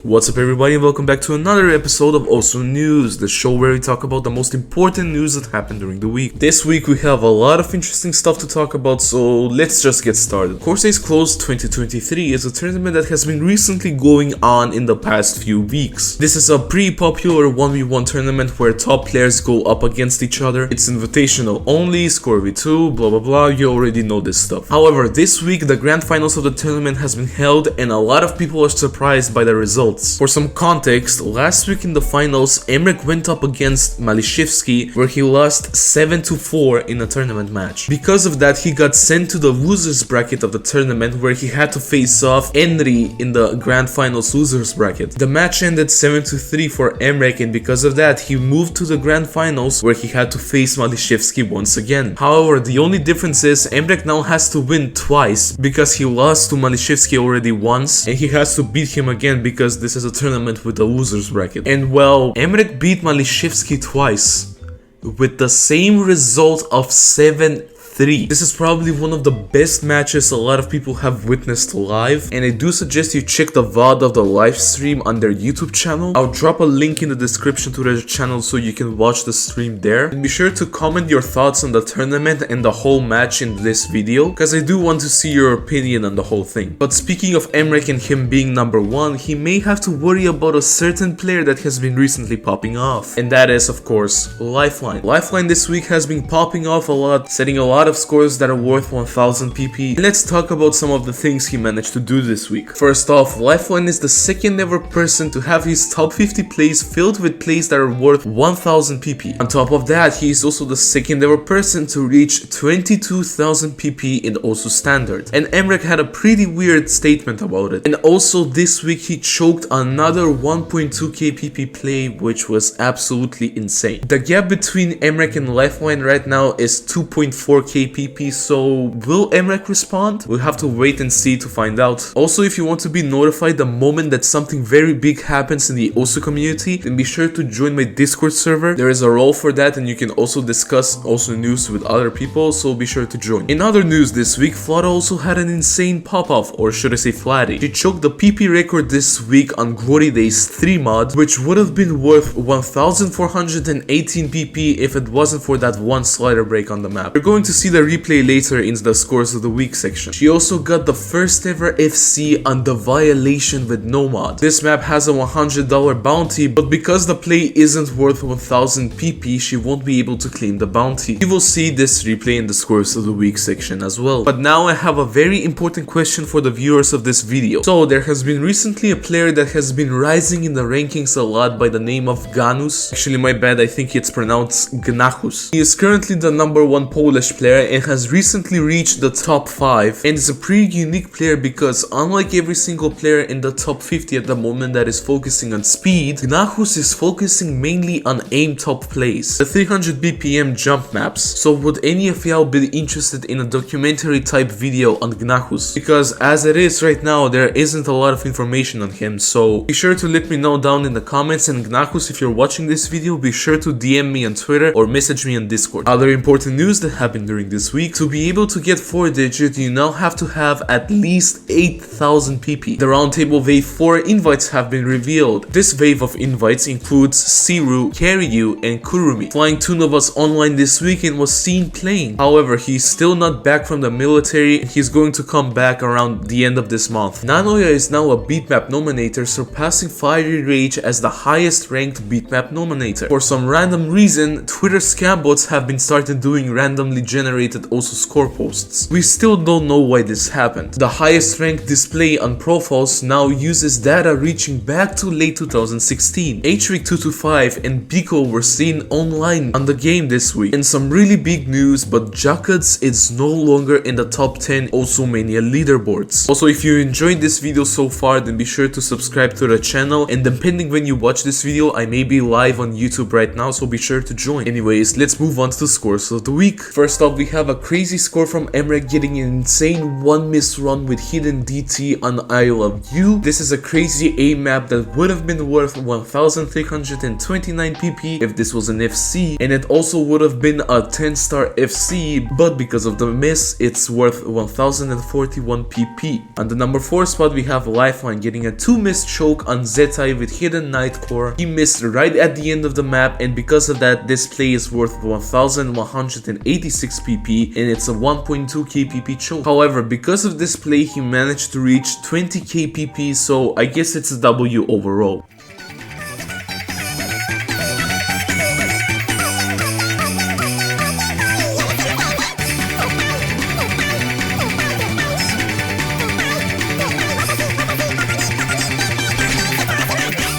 What's up everybody and welcome back to another episode of Also News, the show where we talk about the most important news that happened during the week. This week we have a lot of interesting stuff to talk about, so let's just get started. Corsace Closed 2023 is a tournament that has been recently going on in the past few weeks. This is a pretty popular 1v1 tournament where top players go up against each other. It's invitational only, score v2, blah blah blah, you already know this stuff. However, this week the grand finals of the tournament has been held and a lot of people are surprised by the results. For some context, last week in the finals, Mrekk went up against Malishevsky where he lost 7-4 in a tournament match. Because of that, he got sent to the losers bracket of the tournament where he had to face off Henry in the grand finals losers bracket. The match ended 7-3 for Mrekk, and because of that, he moved to the grand finals where he had to face Malishevsky once again. However, the only difference is Mrekk now has to win twice because he lost to Malishevsky already once and he has to beat him again because this is a tournament with a losers bracket. And well, Mrekk beat Malishevsky twice with the same result of 7-3. This is probably one of the best matches a lot of people have witnessed live, and I do suggest you check the VOD of the live stream on their YouTube channel. I'll drop a link in the description to their channel so you can watch the stream there. And be sure to comment your thoughts on the tournament and the whole match in this video, because I do want to see your opinion on the whole thing. But speaking of Mrekk and him being number one, he may have to worry about a certain player that has been recently popping off, and that is of course Lifeline. Lifeline this week has been popping off a lot, setting a lot of scores that are worth 1000 PP. Let's talk about some of the things he managed to do this week. First off, Lifeline is the second ever person to have his top 50 plays filled with plays that are worth 1000 PP. On top of that, he is also the second ever person to reach 22,000 PP in also standard. And Mrekk had a pretty weird statement about it. And also this week he choked another 1.2k PP play, which was absolutely insane. The gap between Mrekk and Lifeline right now is 2.4k PP, so will Mrekk respond? We'll have to wait and see to find out. Also, if you want to be notified the moment that something very big happens in the OSU community, then be sure to join my Discord server. There is a role for that and you can also discuss OSU news with other people, so be sure to join. In other news this week, Flaro also had an insane pop-off, or should I say Flatty. She choked the PP record this week on Glory Days 3 mod, which would have been worth 1418 PP if it wasn't for that one slider break on the map. You're going to see the replay later in the scores of the week section. She also got the first ever FC on the Violation with no mod. This map has a $100 bounty, but because the play isn't worth 1000 PP, she won't be able to claim the bounty. You will see this replay in the scores of the week section as well. But now I have a very important question for the viewers of this video. So there has been recently a player that has been rising in the rankings a lot by the name of Gnahus. Actually, my bad, I think it's pronounced Gnahus. He is currently the #1 Polish player and has recently reached the top 5, and is a pretty unique player because unlike every single player in the top 50 at the moment that is focusing on speed, Gnahus is focusing mainly on aim top plays, the 300 BPM jump maps. So would any of y'all be interested in a documentary type video on Gnahus? Because as it is right now, there isn't a lot of information on him, so be sure to let me know down in the comments. And Gnahus, if you're watching this video, be sure to DM me on Twitter or message me on Discord. Other important news that happened during this week: to be able to get 4-digit, you now have to have at least 8000 PP. The Roundtable Wave 4 invites have been revealed. This wave of invites includes Siru, Karyu, and Kurumi. FlyingTuna was online this week and was seen playing. However, he's still not back from the military and he's going to come back around the end of this month. Nanoya is now a beatmap nominator, surpassing Fiery Rage as the highest ranked beatmap nominator. For some random reason, Twitter scam bots have been started doing randomly generated also score posts. We still don't know why this happened. The highest ranked display on profiles now uses data reaching back to late 2016. HWeek225 and Biko were seen online on the game this week. And some really big news, but Jakads is no longer in the top 10 Also Mania leaderboards. Also, if you enjoyed this video so far, then be sure to subscribe to the channel, and depending when you watch this video, I may be live on YouTube right now, so be sure to join. Anyways, let's move on to the scores of the week. First off, we have a crazy score from Mrekk getting an insane 1 miss run with hidden DT on Isle of You. This is a crazy A map that would have been worth 1329 PP if this was an FC, and it also would have been a 10-star FC, but because of the miss, it's worth 1041 PP. On the number 4 spot, we have Lifeline getting a 2-miss choke on Zetai with hidden Nightcore. He missed right at the end of the map, and because of that, this play is worth 1186 PP, and it's a 1.2k PP choke. However, because of this play, he managed to reach 20k PP, so I guess it's a W overall.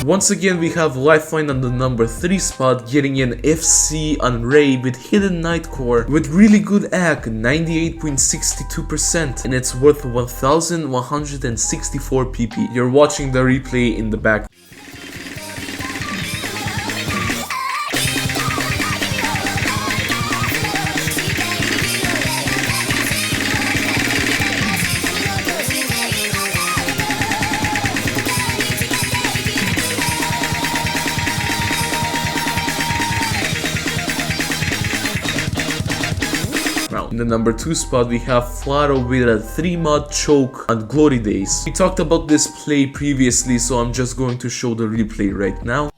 Once again, we have Lifeline on the number 3 spot getting an FC on Ray with hidden Nightcore with really good AC, 98.62%, and it's worth 1164 PP. You're watching the replay in the back. In the number 2 spot, we have Flaro with a 3-mod choke on Glory Days. We talked about this play previously, so I'm just going to show the replay right now.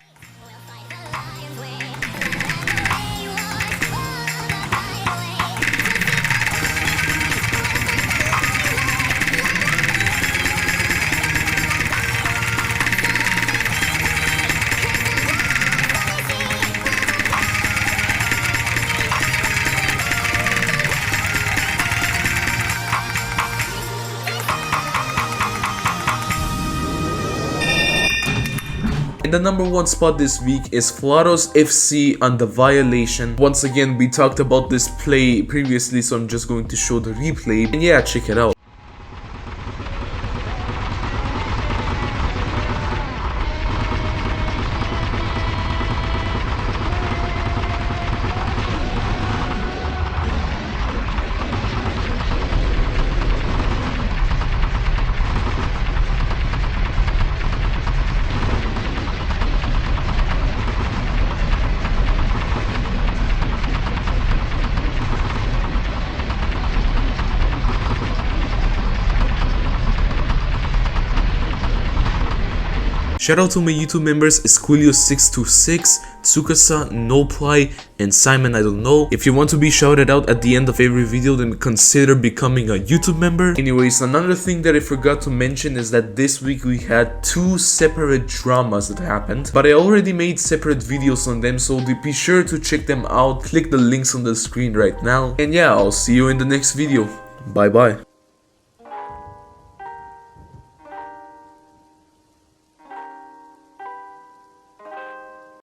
The number 1 spot this week is Flaro's FC on the Violation. Once again, we talked about this play previously, so I'm just going to show the replay, and yeah, check it out. Shout out to my YouTube members Esquilio626, Tsukasa, Noply, and Simon I don't know. If you want to be shouted out at the end of every video, then consider becoming a YouTube member. Anyways, another thing that I forgot to mention is that this week we had 2 separate dramas that happened, but I already made separate videos on them, so be sure to check them out. Click the links on the screen right now. And yeah, I'll see you in the next video. Bye bye.